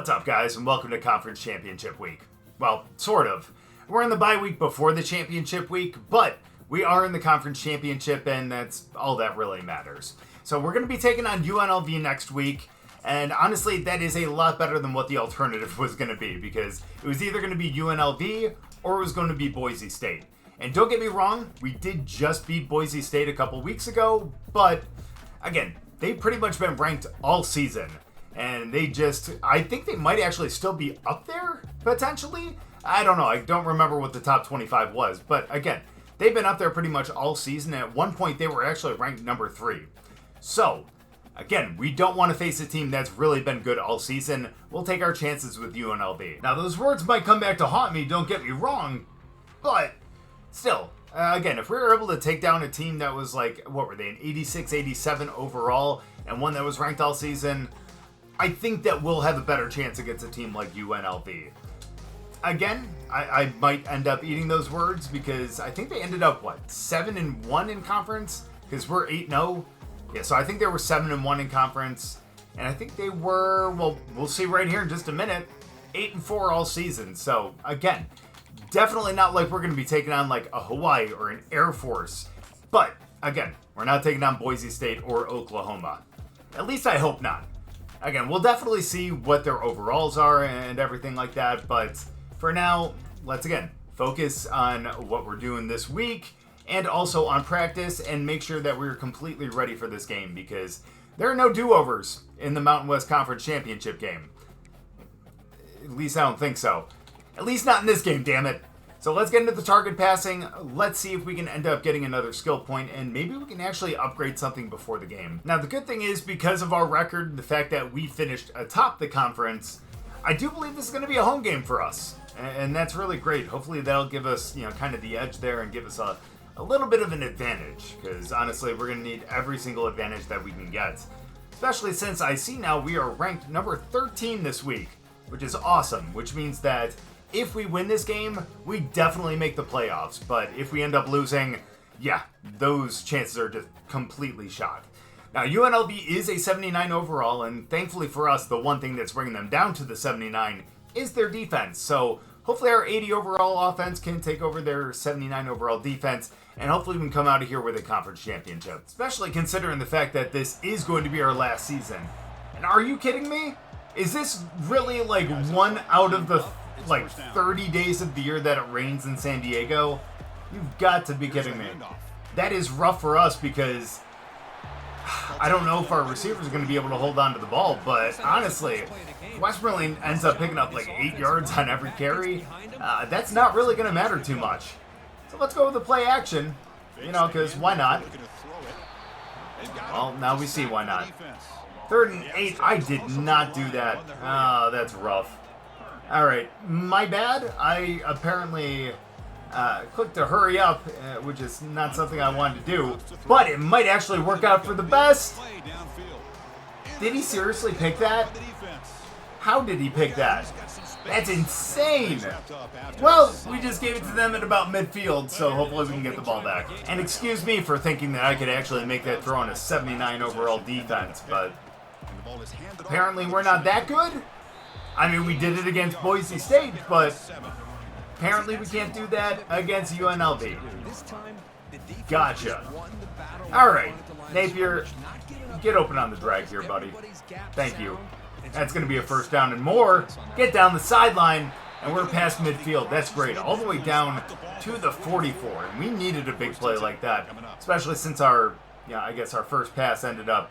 What's up, guys, and welcome to Conference Championship Week. Well, sort of. We're in the bye week before the championship week, but we are in the Conference Championship, and that's all that really matters. So we're going to be taking on UNLV next week, and honestly, that is a lot better than what the alternative was going to be, because it was either going to be UNLV or it was going to be Boise State. And don't get me wrong, we did just beat Boise State a couple weeks ago, but again, they've pretty much been ranked all season. And I think they might actually still be up there, potentially. I don't know. I don't remember what the top 25 was. But again, they've been up there pretty much all season. At one point, they were actually ranked number 3. So, again, we don't want to face a team that's really been good all season. We'll take our chances with UNLV. Now, those words might come back to haunt me, don't get me wrong. But, still, again, if we were able to take down a team that was like, what were they, an 86, 87 overall, and one that was ranked all season, I think that we'll have a better chance against a team like UNLV. Again, I might end up eating those words because I think they ended up, 7-1 in conference? Because we're 8-0. Yeah, so I think they were 7-1 in conference. And I think they were, well, we'll see right here in just a minute, 8-4 all season. So, again, definitely not like we're going to be taking on like a Hawaii or an Air Force. But, again, we're not taking on Boise State or Oklahoma. At least I hope not. Again, we'll definitely see what their overalls are and everything like that, but for now, let's again focus on what we're doing this week and also on practice and make sure that we're completely ready for this game because there are no do-overs in the Mountain West Conference Championship game. At least I don't think so. At least not in this game, damn it. So let's get into the target passing. Let's see if we can end up getting another skill point, and maybe we can actually upgrade something before the game. Now, the good thing is, because of our record, the fact that we finished atop the conference, I do believe this is going to be a home game for us, and that's really great. Hopefully that'll give us, kind of the edge there and give us a little bit of an advantage, because honestly, we're going to need every single advantage that we can get, especially since I see now we are ranked number 13 this week, which is awesome, which means that if we win this game, we definitely make the playoffs. But if we end up losing, yeah, those chances are just completely shot. Now, UNLV is a 79 overall, and thankfully for us, the one thing that's bringing them down to the 79 is their defense. So hopefully our 80 overall offense can take over their 79 overall defense, and hopefully we can come out of here with a conference championship. Especially considering the fact that this is going to be our last season. And are you kidding me? Is this really like one out of the 30 days of the year that it rains in San Diego? You've got to be kidding me. That is rough for us because I don't know if our receivers are going to be able to hold on to the ball, but honestly, if Westmoreland ends up picking up like 8 yards on every carry, that's not really going to matter too much. So let's go with the play action, because why not? Well, now we see why not. 3rd and 8, I did not do that. Oh, that's rough. Alright, my bad. I apparently clicked to hurry up, which is not something I wanted to do, but it might actually work out for the best. Did he seriously pick that? How did he pick that? That's insane. Well, we just gave it to them at about midfield, so hopefully we can get the ball back. And excuse me for thinking that I could actually make that throw on a 79 overall defense, but apparently we're not that good. I mean, we did it against Boise State, but apparently we can't do that against UNLV. Gotcha. All right, Napier, get open on the drag here, buddy. Thank you. That's going to be a first down and more. Get down the sideline, and we're past midfield. That's great. All the way down to the 44, and we needed a big play like that, especially since our first pass ended up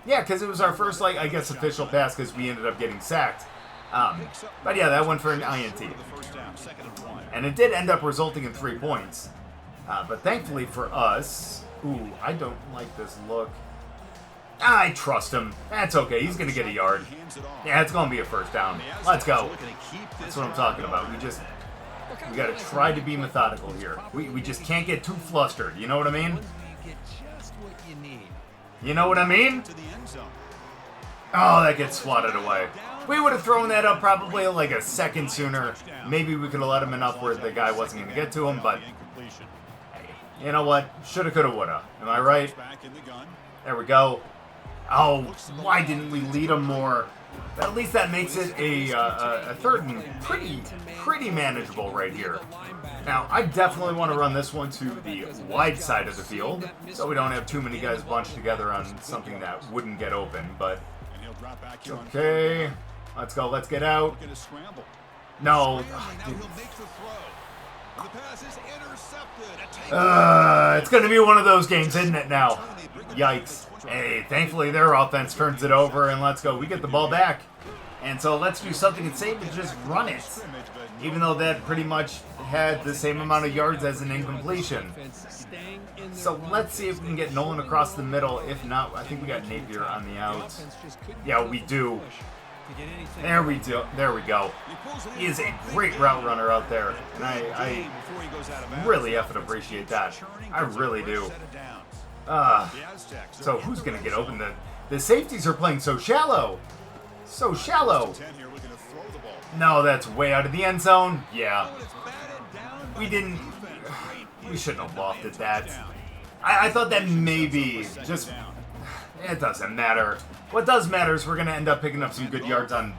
yeah, because it was our first, official pass because we ended up getting sacked. But yeah, that went for an INT. And it did end up resulting in 3 points. But thankfully for us... Ooh, I don't like this look. I trust him. That's okay. He's going to get a yard. Yeah, it's going to be a first down. Let's go. That's what I'm talking about. We got to try to be methodical here. We just can't get too flustered. You know what I mean? You know what I mean? Oh, that gets swatted away. We would have thrown that up probably like a second sooner. Maybe we could have let him enough where the guy wasn't going to get to him, but hey, you know what? Shoulda, coulda, woulda. Am I right? There we go. Oh, why didn't we lead him more? But at least that makes it a third and pretty manageable right here. Now, I definitely want to run this one to the wide side of the field, so we don't have too many guys bunched together on something that wouldn't get open, but okay. Let's go, let's get out. No. It's going to be one of those games, isn't it now? Yikes. Hey, thankfully their offense turns it over, and let's go. We get the ball back. And so let's do something insane and just run it. Even though that pretty much had the same amount of yards as an incompletion. So let's see if we can get Nolan across the middle. If not, I think we got Napier on the out. Yeah, we do. There we do. There we go. He is a great route runner out there. And I really effing appreciate that. I really do. So who's going to get open? The safeties are playing so shallow. So shallow. No, that's way out of the end zone. Yeah. We shouldn't have lofted that. I thought that maybe just... It doesn't matter. What does matter is we're going to end up picking up some good yards on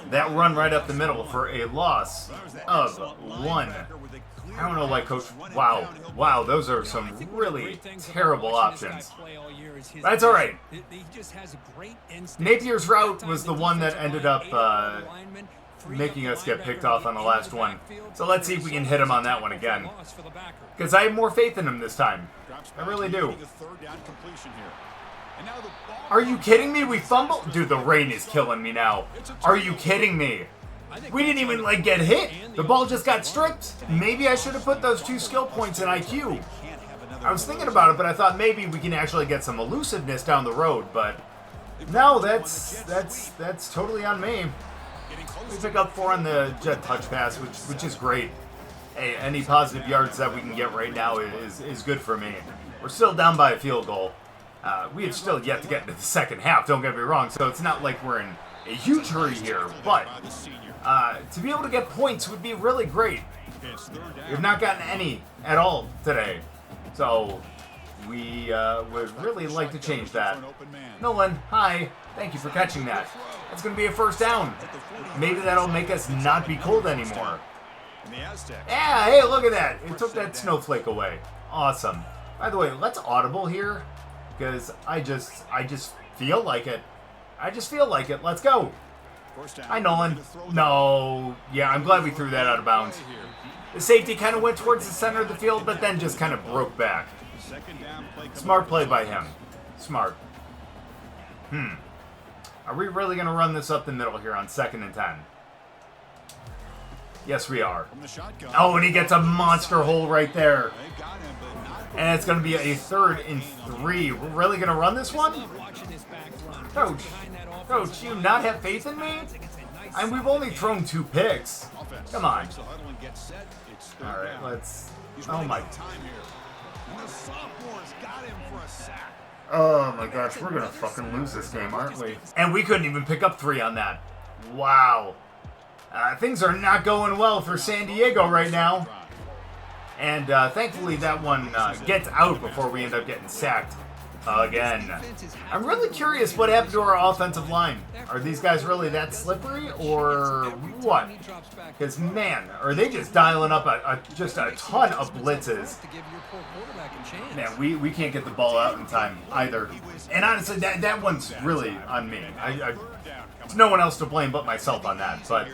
that run right up the middle for a loss of 1. I don't know why Coach... Wow, those are some really terrible options. That's all right. Napier's route was the one that ended up making us get picked off on the last one. So let's see if we can hit him on that one again. Because I have more faith in him this time. I really do. Are you kidding me? We fumbled? Dude, the rain is killing me now. Are you kidding me? We didn't even, get hit. The ball just got stripped. Maybe I should have put those 2 skill points in IQ. I was thinking about it, but I thought maybe we can actually get some elusiveness down the road, but no, that's totally on me. We pick up 4 on the jet touch pass, which is great. Hey, any positive yards that we can get right now is good for me. We're still down by a field goal. We have still yet to get into the second half, don't get me wrong, so it's not like we're in a huge hurry here, but to be able to get points would be really great. We've not gotten any at all today, so we would really like to change that. Nolan, hi. Thank you for catching that. That's going to be a first down. Maybe that'll make us not be cold anymore. Yeah, hey, look at that. It took that snowflake away. Awesome. By the way, let's audible here, because I just feel like it. I just feel like it. Let's go. Hi, Nolan. No. Yeah, I'm glad we threw that out of bounds. The safety kind of went towards the center of the field, but then just kind of broke back. Smart play by him. Smart. Are we really going to run this up the middle here on 2nd and 10? Yes, we are. Oh, and he gets a monster hole right there. And it's going to be a 3rd and 3. We're really going to run this one? Coach, you not have faith in me? And we've only thrown 2 picks. Come on. All right, let's... Oh, my... Oh, my gosh. We're going to fucking lose this game, aren't we? And we couldn't even pick up 3 on that. Wow. Things are not going well for San Diego right now. And thankfully that one gets out before we end up getting sacked again. I'm really curious what happened to our offensive line. Are these guys really that slippery or what? Because, man, are they just dialing up just a ton of blitzes. Man, we can't get the ball out in time either. And honestly, that one's really on me. There's no one else to blame but myself on that. But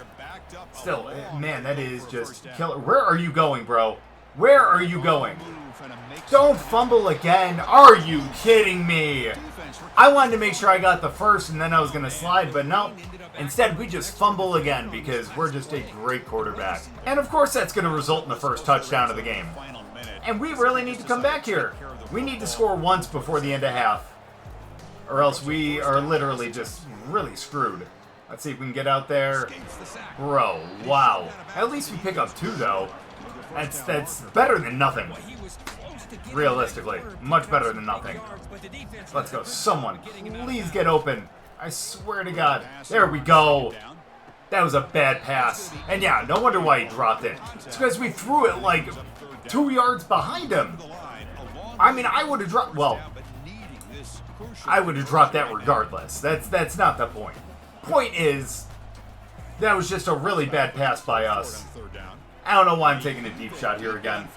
still, man, that is just killer. Where are you going, bro? Where are you going? Don't fumble again. Are you kidding me? I wanted to make sure I got the first and then I was going to slide, but no. Instead, we just fumble again because we're just a great quarterback. And of course, that's going to result in the first touchdown of the game. And we really need to come back here. We need to score once before the end of half, or else we are literally just really screwed. Let's see if we can get out there. Bro, wow. At least we pick up 2, though. That's better than nothing. Realistically, much better than nothing. Let's go. Someone, please get open. I swear to God. There we go. That was a bad pass. And yeah, no wonder why he dropped it. It's because we threw it like 2 yards behind him. I mean, I would have dropped... Well, I would have dropped that regardless. That's not the point. Point is, that was just a really bad pass by us. I don't know why I'm taking a deep shot here again.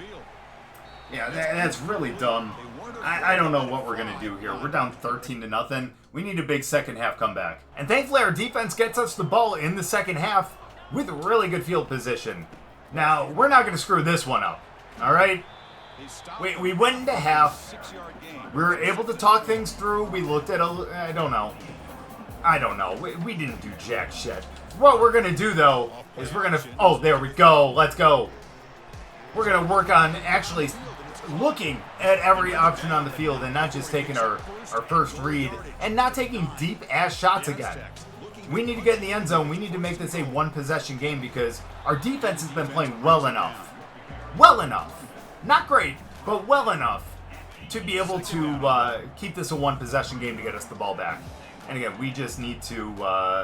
Yeah, that's really dumb. I don't know what we're going to do here. We're down 13-0. We need a big second half comeback. And thankfully our defense gets us the ball in the second half with really good field position. Now, we're not going to screw this one up. All right? We went into half. We were able to talk things through. We looked at I don't know. We didn't do jack shit. What we're going to do, though, is we're going to... Oh, there we go. Let's go. We're going to work on actually looking at every option on the field and not just taking our first read and not taking deep-ass shots again. We need to get in the end zone. We need to make this a one-possession game because our defense has been playing well enough. Well enough. Not great, but well enough to be able to keep this a one-possession game to get us the ball back. And again, we just need to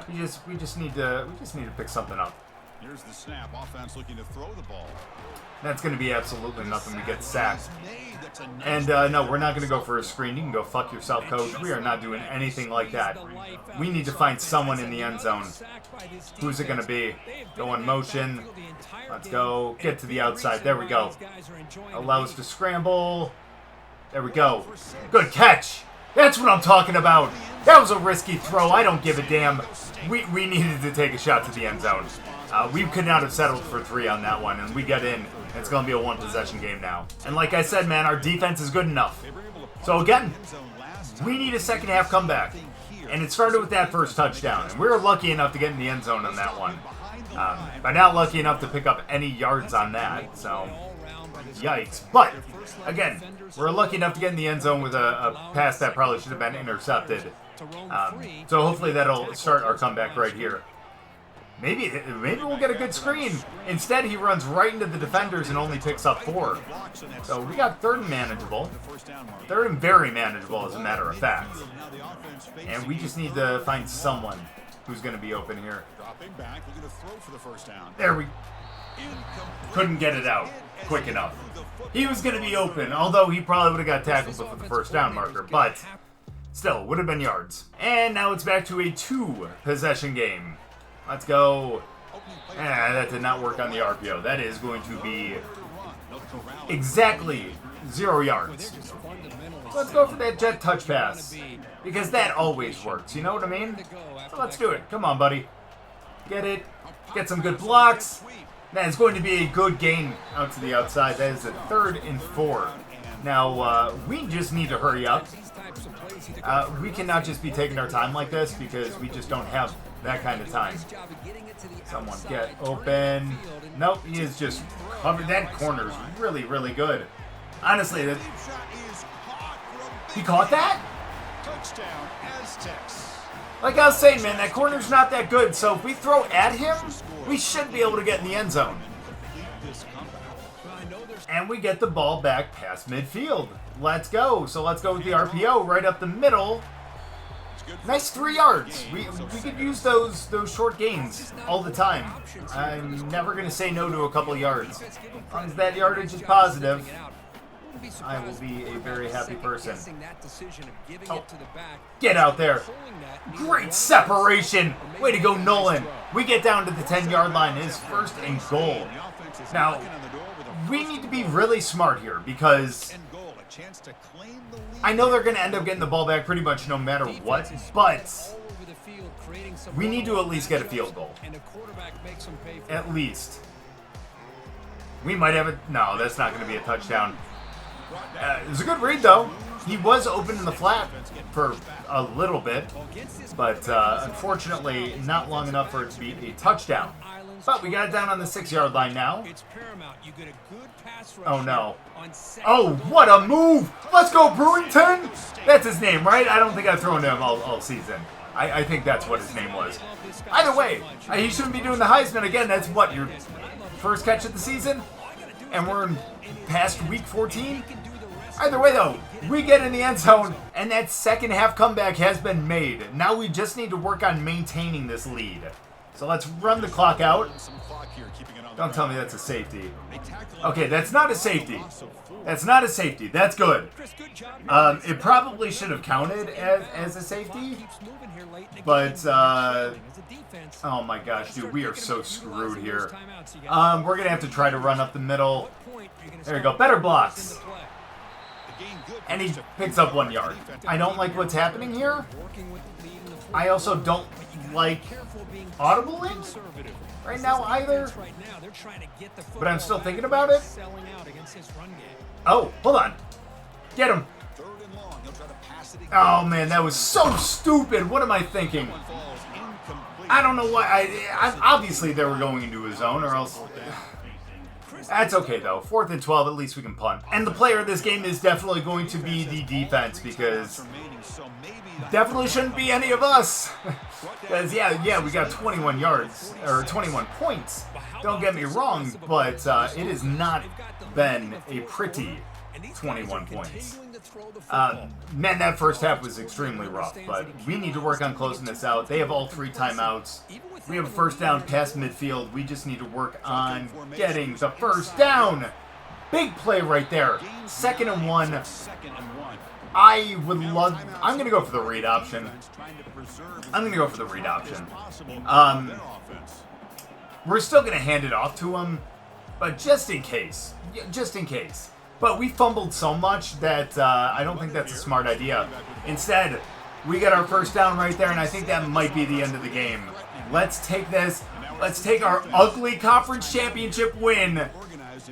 we just need to pick something up. Here's the snap. Offense looking to throw the ball. That's going to be absolutely nothing. We get sacked. And no, we're not going to go for a screen. You can go fuck yourself, coach. We are not doing anything like that. We need to find someone in the end zone. Who's it going to be? Go in motion. Let's go. Get to the outside. There we go. Allow us to scramble. There we go. Good catch. That's what I'm talking about. That was a risky throw. I don't give a damn. We needed to take a shot to the end zone. We could not have settled for 3 on that one, and we get in. It's going to be a one-possession game now. And like I said, man, our defense is good enough. So again, we need a second half comeback. And it started with that first touchdown. And we were lucky enough to get in the end zone on that one. But not lucky enough to pick up any yards on that. So, yikes. But, again, we're lucky enough to get in the end zone with a pass that probably should have been intercepted. So hopefully that'll start our comeback right here. Maybe we'll get a good screen. Instead, he runs right into the defenders and only picks up 4. So we got 3rd and manageable. 3rd and very manageable, as a matter of fact. And we just need to find someone who's going to be open here. There we couldn't get it out quick enough. He was going to be open, although he probably would have got tackled before the first down marker. But still, would have been yards. And now it's back to a 2-possession game. Let's go. That did not work on the RPO. That is going to be exactly 0 yards. So let's go for that jet touch pass. Because that always works. You know what I mean? So let's do it. Come on, buddy. Get it. Get some good blocks. That is going to be a good gain out to the outside. That is a 3rd and 4. Now, we just need to hurry up. We cannot just be taking our time like this because we just don't have that kind of time. Someone get open. Nope, he is just covered. That corner's really, really good. Honestly, he caught that? Touchdown, Aztecs. Like I was saying, man, that corner's not that good. So if we throw at him, we should be able to get in the end zone. And we get the ball back past midfield. Let's go. So let's go with the RPO right up the middle. Nice 3 yards. We could use those short gains all the time. I'm never going to say no to a couple yards. As long as that yardage is positive, I will be a very happy person. Oh, get out there. Great separation. Way to go, Nolan. We get down to the 10-yard line. It is 1st and goal. Now, we need to be really smart here because I know they're going to end up getting the ball back pretty much no matter what, but we need to at least get a field goal. At least. We might have it. No, that's not going to be a touchdown. It was a good read, though. He was open in the flat for a little bit, but unfortunately not long enough for it to be a touchdown. But we got it down on the 6-yard line now. Oh, no. Oh, what a move! Let's go, Brewington! That's his name, right? I don't think I've thrown him all season. I think that's what his name was. Either way, he shouldn't be doing the Heisman again. That's what, your first catch of the season? And we're in past week 14? Either way, though, we get in the end zone, and that second half comeback has been made. Now we just need to work on maintaining this lead. So let's run the clock out. Don't tell me that's a safety. Okay, that's not a safety. That's not a safety. That's good. It probably should have counted as a safety. But, oh my gosh, dude, we are so screwed here. We're going to have to try to run up the middle. There we go. Better blocks. And he picks up 1 yard. I don't like what's happening here. I also don't like audibling right now either. But I'm still thinking about it. Oh, hold on. Get him. Oh, man, that was so stupid. What am I thinking? I don't know why. I obviously they were going into his zone or else... That's okay, though. 4th and 12, at least we can punt. And the player of this game is definitely going to be the defense because definitely shouldn't be any of us. Because, yeah, we got 21 yards, or 21 points. Don't get me wrong, but it has not been a pretty 21 points. Man, that first half was extremely rough, but we need to work on closing this out. They have all 3 timeouts. We have a first down past midfield. We just need to work on getting the first down. Big play right there. 2nd and 1. I would love... I'm going to go for the read option. We're still going to hand it off to him, but just in case. But we fumbled so much that I don't think that's a smart idea. Instead, we get our first down right there, and I think that might be the end of the game. Let's take this. Let's take our ugly conference championship win,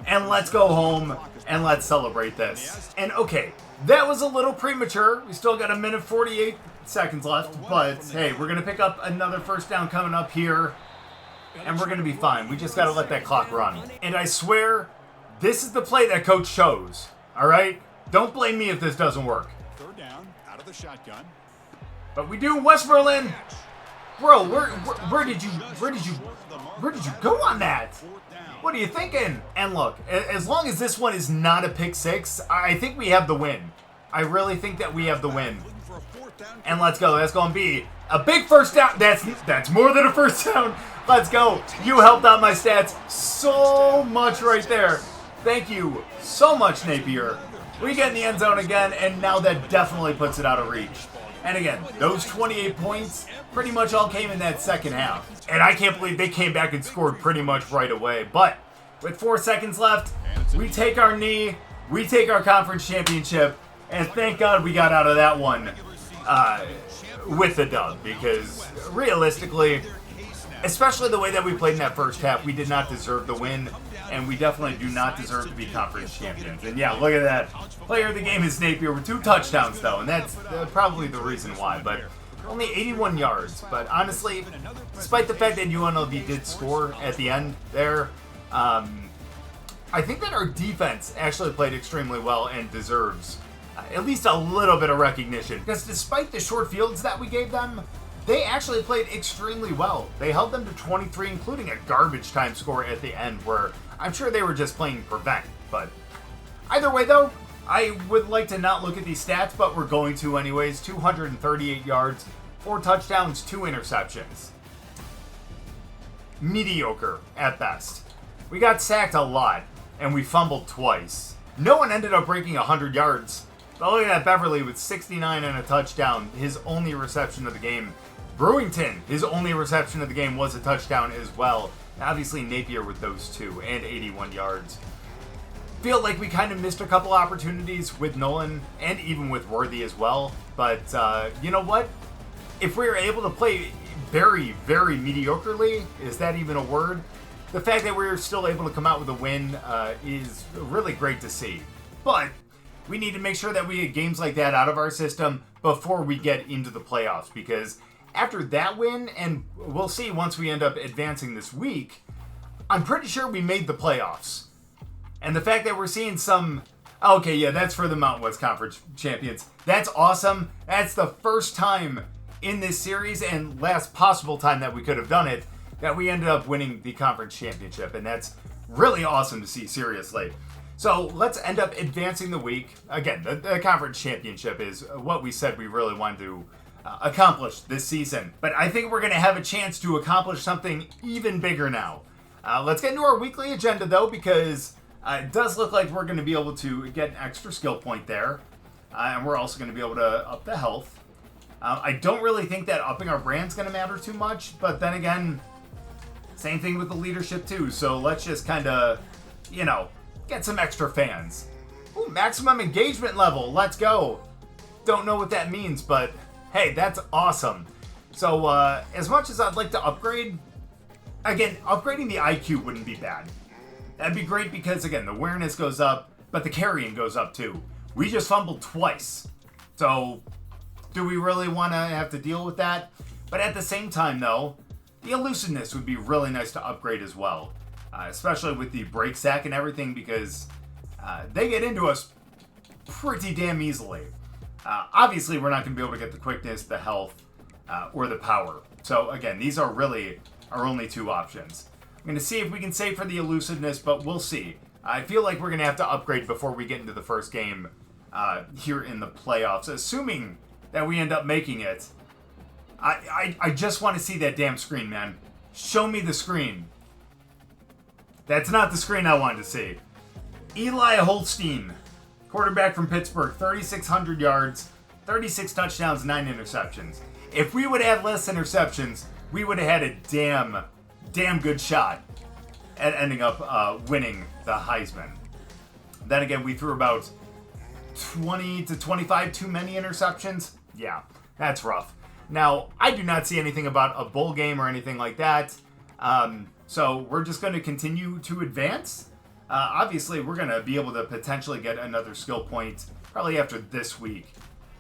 and let's go home, and let's celebrate this. And okay, that was a little premature. We still got 1 minute 48 seconds left, but hey, we're going to pick up another first down coming up here, and we're going to be fine. We just got to let that clock run. And I swear, this is the play that coach chose, all right? Don't blame me if this doesn't work. 3rd down, out of the shotgun. But we do. West Berlin. Bro, where did you go on that? What are you thinking? And look, as long as this one is not a pick 6, I think we have the win. I really think that we have the win. And let's go. That's going to be a big first down. That's more than a first down. Let's go. You helped out my stats so much right there. Thank you so much, Napier. We get in the end zone again, and now that definitely puts it out of reach. And again, those 28 points pretty much all came in that second half. And I can't believe they came back and scored pretty much right away. But with 4 seconds left, we take our knee, we take our conference championship, and thank God we got out of that one with the dub. Because realistically, especially the way that we played in that first half, we did not deserve the win. And we definitely do not deserve to be conference champions. And yeah, look at that. Player of the game is Napier with 2 touchdowns, though. And that's probably the reason why. But only 81 yards. But honestly, despite the fact that UNLV did score at the end there, I think that our defense actually played extremely well and deserves at least a little bit of recognition. Because despite the short fields that we gave them, they actually played extremely well. They held them to 23, including a garbage time score at the end where I'm sure they were just playing prevent. But either way, though, I would like to not look at these stats, but we're going to anyways. 238 yards, 4 touchdowns, 2 interceptions. Mediocre at best. We got sacked a lot, and we fumbled twice. No one ended up breaking 100 yards. But look at that, Beverly with 69 and a touchdown, his only reception of the game. Brewington, his only reception of the game was a touchdown as well. Obviously Napier with those 2 and 81 yards. Feel like we kind of missed a couple opportunities with Nolan and even with Worthy as well. But you know what? If we were able to play very, very mediocrely, is that even a word? The fact that we're still able to come out with a win is really great to see. But we need to make sure that we get games like that out of our system before we get into the playoffs, because after that win, and we'll see once we end up advancing this week, I'm pretty sure we made the playoffs. And the fact that we're seeing some... Okay, yeah, that's for the Mountain West Conference champions. That's awesome. That's the first time in this series, and last possible time that we could have done it, that we ended up winning the conference championship. And that's really awesome to see, seriously. So let's end up advancing the week. Again, the conference championship is what we said we really wanted to accomplish this season. But I think we're going to have a chance to accomplish something even bigger now. Let's get into our weekly agenda, though, because it does look like we're going to be able to get an extra skill point there. And we're also going to be able to up the health. I don't really think that upping our brand's going to matter too much. But then again, same thing with the leadership, too. So let's just kind of, get some extra fans. Ooh, maximum engagement level. Let's go. Don't know what that means, but hey, that's awesome. So as much as I'd like to upgrade, again, upgrading the IQ wouldn't be bad. That'd be great because, again, the awareness goes up, but the carrying goes up too. We just fumbled twice. So do we really want to have to deal with that? But at the same time, though, the elusiveness would be really nice to upgrade as well. Especially with the break sack and everything, because they get into us pretty damn easily. Obviously, we're not going to be able to get the quickness, the health, or the power. So again, these are really our only two options. I'm going to see if we can save for the elusiveness, but we'll see. I feel like we're going to have to upgrade before we get into the first game here in the playoffs, assuming that we end up making it. I just want to see that damn screen, man. Show me the screen. That's not the screen I wanted to see. Eli Holstein, quarterback from Pittsburgh, 3,600 yards, 36 touchdowns, 9 interceptions. If we would have less interceptions, we would have had a damn good shot at ending up winning the Heisman. Then again, we threw about 20 to 25 too many interceptions. Yeah, that's rough. Now, I do not see anything about a bowl game or anything like that. So we're just going to continue to advance. Obviously, we're going to be able to potentially get another skill point probably after this week.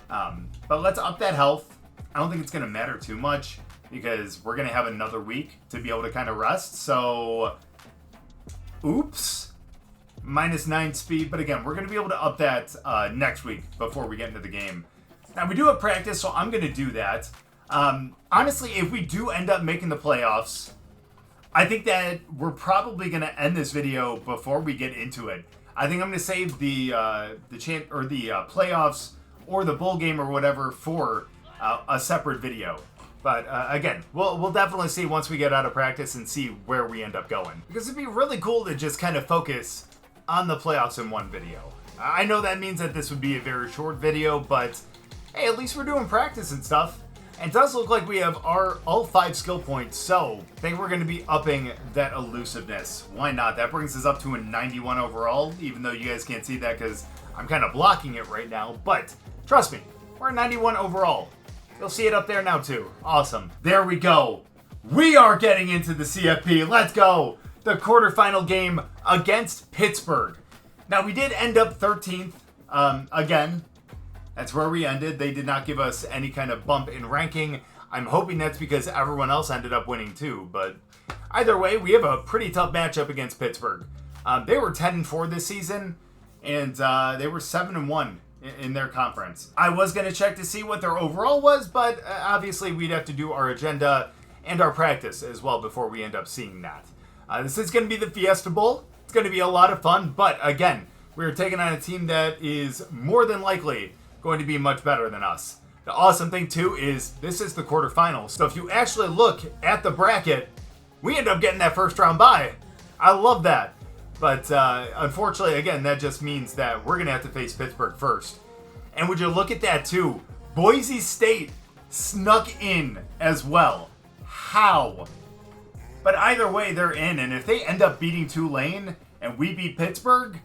But let's up that health. I don't think it's going to matter too much because we're going to have another week to be able to kind of rest. So, oops. -9 speed. But again, we're going to be able to up that next week before we get into the game. Now, we do have practice, so I'm going to do that. Honestly, if we do end up making the playoffs, I think that we're probably going to end this video before we get into it. I think I'm going to save the playoffs or the bowl game or whatever for a separate video. But again, we'll definitely see once we get out of practice and see where we end up going. Because it'd be really cool to just kind of focus on the playoffs in one video. I know that means that this would be a very short video, but hey, at least we're doing practice and stuff. And it does look like we have all 5 skill points, so I think we're going to be upping that elusiveness. Why not? That brings us up to a 91 overall, even though you guys can't see that because I'm kind of blocking it right now. But trust me, we're a 91 overall. You'll see it up there now too. Awesome. There we go. We are getting into the CFP. Let's go. The quarterfinal game against Pittsburgh. Now, we did end up 13th again. That's where we ended. They did not give us any kind of bump in ranking. I'm hoping that's because everyone else ended up winning too. But either way, we have a pretty tough matchup against Pittsburgh. They were 10-4 this season, and they were 7-1 in their conference. I was going to check to see what their overall was, but obviously we'd have to do our agenda and our practice as well before we end up seeing that. This is going to be the Fiesta Bowl. It's going to be a lot of fun, but again, we're taking on a team that is more than likely going to be much better than us. The awesome thing too is this is the quarterfinals. So if you actually look at the bracket, we end up getting that first round bye. I love that. But unfortunately, again, that just means that we're going to have to face Pittsburgh first. And would you look at that too? Boise State snuck in as well. How? But either way, they're in. And if they end up beating Tulane and we beat Pittsburgh,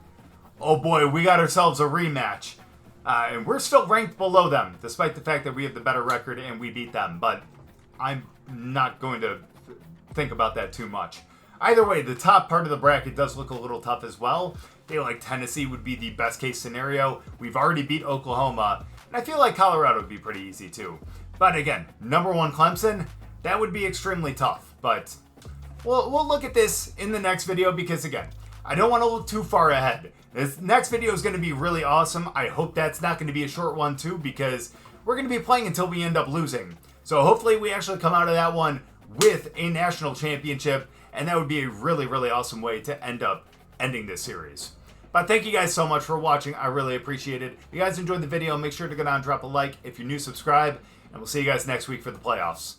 oh boy, we got ourselves a rematch. And we're still ranked below them, despite the fact that we have the better record and we beat them. But I'm not going to think about that too much. Either way, the top part of the bracket does look a little tough as well. I feel like Tennessee would be the best case scenario. We've already beat Oklahoma. And I feel like Colorado would be pretty easy too. But again, number 1 Clemson, that would be extremely tough. But we'll look at this in the next video because again, I don't want to look too far ahead. This next video is going to be really awesome. I hope that's not going to be a short one too because we're going to be playing until we end up losing. So hopefully we actually come out of that one with a national championship, and that would be a really, really awesome way to end up ending this series. But thank you guys so much for watching. I really appreciate it. If you guys enjoyed the video, make sure to go down and drop a like. If you're new, subscribe. And we'll see you guys next week for the playoffs.